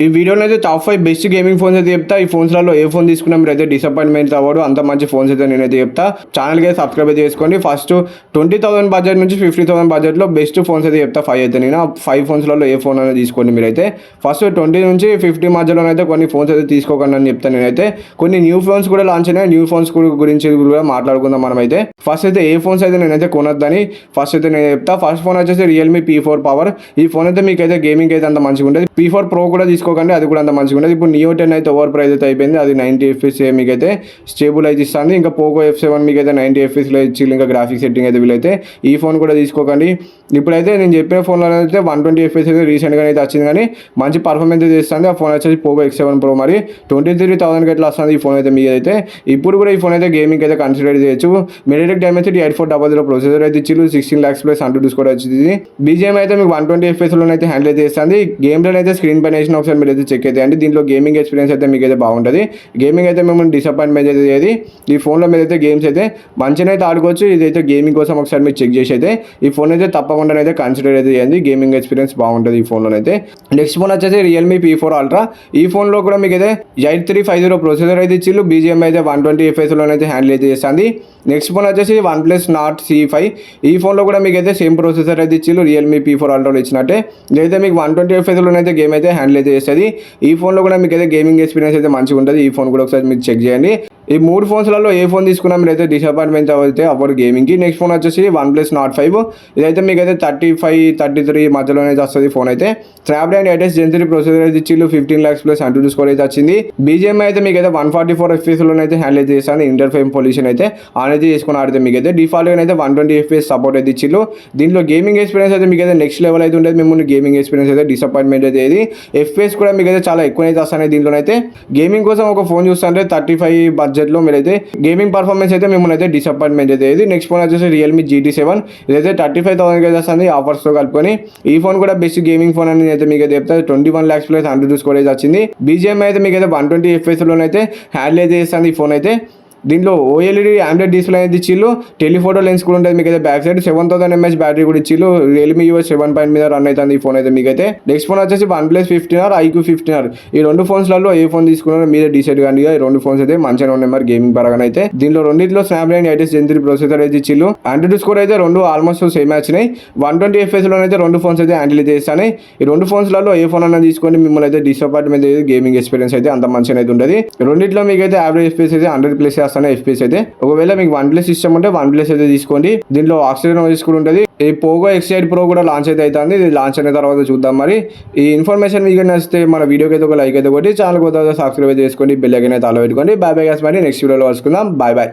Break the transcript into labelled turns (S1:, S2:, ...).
S1: ఈ వీడియోలో అయితే టాప్ 5 బెస్ట్ గేమింగ్ ఫోన్స్ అయితే చెప్తా. ఈ ఫోన్స్లలో ఏ ఫోన్ తీసుకున్నా మీరు అయితే డిసప్పాయింట్మెంట్ అవ్వడు, అంత మంచి ఫోన్స్ అయితే నేనైతే చెప్తా. ఛానల్కి అయితే సబ్స్క్రైబ్ చేసుకోండి. ఫస్ట్ 20,000 బడ్జెట్ నుంచి 50,000 బడ్జెట్లో బెస్ట్ ఫోన్స్ అయితే చెప్తా 5 అయితే. నేను 5 ఫోన్స్లలో ఏ ఫోన్ అనేది తీసుకోండి మీరైతే. ఫస్ట్ 20 నుంచి 50 మధ్యలోనైతే కొన్ని ఫోన్స్ అయితే తీసుకోకండి అని చెప్తాను నేనైతే. కొన్ని న్యూ ఫోన్స్ కూడా లాంచ్ అయినాయి, న్యూ ఫోన్స్ గురించి కూడా మాట్లాడుకుందాం మనమైతే. ఫస్ట్ అయితే ఏ ఫోన్స్ అయితే నేనైతే కొనొద్దని ఫస్ట్ అయితే నేను చెప్తా. ఫస్ట్ ఫోన్ వచ్చేసి రియల్మీ P4 పవర్. ఈ ఫోన్ అయితే మీకు అయితే గేమింగ్ అయితే అంత మంచిగా ఉంటుంది. P4 Pro కూడా తీసుకోకండి, అది కూడా అంత మంచిగా ఉంటుంది. ఇప్పుడు Neo 10 అయితే ఓవర్ ప్రైస్ అయితే అయిపోయింది, అది 90 FPS మీకు అయితే స్టేబుల్ అయితే ఇస్తుంది. ఇంకా Poco F7 మీకు అయితే 90 FPSలో ఇచ్చి ఇంకా గ్రాఫిక్ సెట్టింగ్ అయితే వీలైతే ఈ ఫోన్ కూడా తీసుకోకండి. ఇప్పుడైతే నేను చెప్పిన ఫోన్లో అయితే 120 FPS అయితే రీసెంట్గా అయితే వచ్చింది, కానీ మంచి పర్ఫార్మెన్స్ అయితే ఇస్తుంది. ఆ ఫోన్ వచ్చేసి Poco X7 Pro. మరి 23,000కి ఎట్లా వస్తుంది ఈ ఫోన్ అయితే మీకు అయితే. ఇప్పుడు కూడా ఈ ఫోన్ అయితే గేమింగ్ అయితే కన్సిడర్ చేయొచ్చు. MediaTek Dimensity 8400 ప్రొసెసర్ అయితే ఇచ్చి 16 lakhs ప్లస్ అంటూ కూడా వచ్చింది. BGM అయితే మీకు 120 FPSలో అయితే హ్యాండిల్ అయితే చేస్తుంది. గేమ్లో అయితే స్క్రీన్ పైన వేసిన ఒకసారి మీరు అయితే చెక్ అయితే అండి. దీంట్లో గేమింగ్ ఎక్స్పీరియన్స్ అయితే మీకు అయితే బాగుంటుంది. గేమింగ్ అయితే మేము డిసప్పాయింట్మెంట్ అయితే ఏది ఈ ఫోన్లో మీద అయితే గేమ్స్ అయితే మంచిగా అయితే ఆడుకోవచ్చు. ఇదైతే గేమింగ్ కోసం ఒకసారి మీరు చెక్ చేసి అయితే ఈ ఫోన్ అయితే తప్పకుండా అయితే కన్సిడర్ అయితే చేయండి. గేమింగ్ ఎక్స్పీరియన్స్ బాగుంటుంది ఈ ఫోన్లో అయితే. నెక్స్ట్ ఫోన్ వచ్చేసి రియల్మీ P4 Ultra. ఈ ఫోన్లో కూడా మీకు అయితే 8350 ప్రొసెసర్ అయితే ఇచ్చి BGM అయితే 120 FPSలో అయితే హ్యాండిల్ అయితే చేస్తుంది. నెక్స్ట్ ఫోన్ వచ్చేసి OnePlus Nord C5. ఈ ఫోన్లో కూడా మీకు అయితే సేమ్ ప్రొసెసర్ అయితే ఇచ్చి రియల్మీ P4 Ultra ఇచ్చినట్టే. ఇదైతే మీకు 120 FPSలో అయితే గేమ్ అయితే హ్యాండిల్ అయితే చేస్తుంది. ఈ ఫోన్లో కూడా మీకు అయితే గేమింగ్ ఎక్స్పీరియన్స్ అయితే మంచిగా ఉంటుంది. ఈ ఫోన్ కూడా ఒకసారి మీరు చెక్ చేయండి. ఈ 3 ఫోన్స్లలో ఏ ఫోన్ తీసుకున్నా మీరు అయితే డిసప్పాయింట్మెంట్ అయితే అవ్వరు గేమింగ్కి. నెక్స్ట్ ఫోన్ వచ్చేసి OnePlus Nord 5. ఇదైతే మీకు అయితే 35-33 మధ్యలోనే వస్తుంది ఫోన్ అయితే. స్నాప్డ్రాగన్ 8 Gen 3 ప్రొసెసర్ అయితే ఇచ్చి 15 lakhs ప్లస్ అంటూ స్కోర్ అయితే వచ్చింది. BGM అయితే మీకు అయితే 144 FPSలో అయితే హ్యాండిల్ అయితే చేస్తాను. ఇంటర్ఫేమ్ పొల్యూషన్ అయితే ఆన్ అయితే చేసుకుని ఆడితే మీకు అయితే డిఫాల్ట్గా అయితే 120 FPS సపోర్ట్ అయితే ఇచ్చిల్లు. దీంట్లో గేమింగ్ ఎక్స్పీరియన్స్ అయితే మీకు అయితే నెక్స్ట్ లెవెల్ అయితే ఉంటుంది. మేము గేమింగ్ ఎక్స్పీరియన్స్ అయితే డిసప్పాయింట్మెంట్ అయితే ఏది FPS కూడా మీకు అయితే చాలా ఎక్కువ అయితే వస్తాయి. దీంట్లో అయితే గేమింగ్ కోసం ఒక ఫోన్ చూస్తుంటే 35 బడ్జెట్లో మీరైతే గేమింగ్ పర్ఫార్మెన్స్ అయితే మిమ్మల్ని అయితే డిసప్పాయింట్మెంట్ అయితే ఏది. నెక్స్ట్ ఫోన్ వచ్చేసి రియల్మీ GT7. ఇదైతే 35,000కి అయితే వస్తుంది ఆఫర్స్తో కలుపుకొని. ఈ ఫోన్ కూడా బెస్ట్ గేమింగ్ ఫోన్ అని అయితే మీకు అయితే చెప్తా. 21 lakhs ప్లస్ అంటూ స్కోర్ అయితే వచ్చింది. BGM అయితే మీకు అయితే 120 FPSలోనైతే హ్యాండిల్ అయితే చేస్తుంది ఈ ఫోన్ అయితే. దీంట్లో OLED AMOLED డిస్ప్లే అయితే ఇచ్చిల్లు. టెలిఫోటో లెన్స్ కూడా ఉంటుంది మీకు అయితే బ్యాక్ సైడ్. 7000 mAh బ్యాటరీ కూడా ఇచ్చిల్లు. రియల్మీ UX 7 మీద రన్ అవుతుంది ఈ ఫోన్ అయితే మీకు అయితే. నెక్స్ట్ ఫోన్ వచ్చేసి OnePlus 15R, iQOO 15R. ఈ 2 ఫోన్స్లలో ఏ ఫోన్ తీసుకున్నారో మీరే డిసైడ్ కానీ. ఈ 2 ఫోన్స్ అయితే మంచిగా ఉన్నాయి మరి గేమింగ్ పరంగా అయితే. దీంట్లో రెండింటిలో స్నాప్డ్రాగన్ 8 Gen 3 ప్రొసెసర్ అయితే ఇచ్చిల్లు. అంటూ స్కోర్ అయితే 2 ఆల్మోస్ట్ సేమ్ వచ్చినాయి. 120 FPSలో అయితే 2 ఫోన్స్ అయితే హ్యాండిల్ అయితే చేస్తాయి. ఈ 2 ఫోన్స్లలో ఏ ఫోన్ అన్నా తీసుకోండి, మిమ్మల్ని అయితే డిసప్పాయింట్మెంట్ అయితే గేమింగ్ ఎక్స్పీరియన్స్ అయితే అంత మంచిగా అయితే ఉంటుంది. రెండింటిలో మీకు అయితే యావరేజ్ FPS అయితే 100 ప్లస్ చేస్తాయి FPS అయితే. ఒకవేళ మీకు OnePlus ఇష్టం ఉంటే OnePlus అయితే తీసుకోండి. దీంట్లో ఆక్సిజన్ వాయిస్ కూడా ఉంటుంది. ఈ Poco X8 Pro కూడా లాంచ్ అయితే అవుతుంది. ఇది లాంచ్ అయిన తర్వాత చూద్దాం. మరి ఈ ఇన్ఫర్మేషన్ మీకు నచ్చితే మన వీడియోకి అయితే ఒక లైక్ అయితే కొట్టి ఛానల్ కొత్త సబ్స్క్రైబ్ చేసుకోండి, బెల్ ఐకాన్ అయితే ఆల్ పెట్టుకోండి. బై బై గైస్, మరి నెక్స్ట్ వీడియోలో కలుసుకుందాం. Bye bye.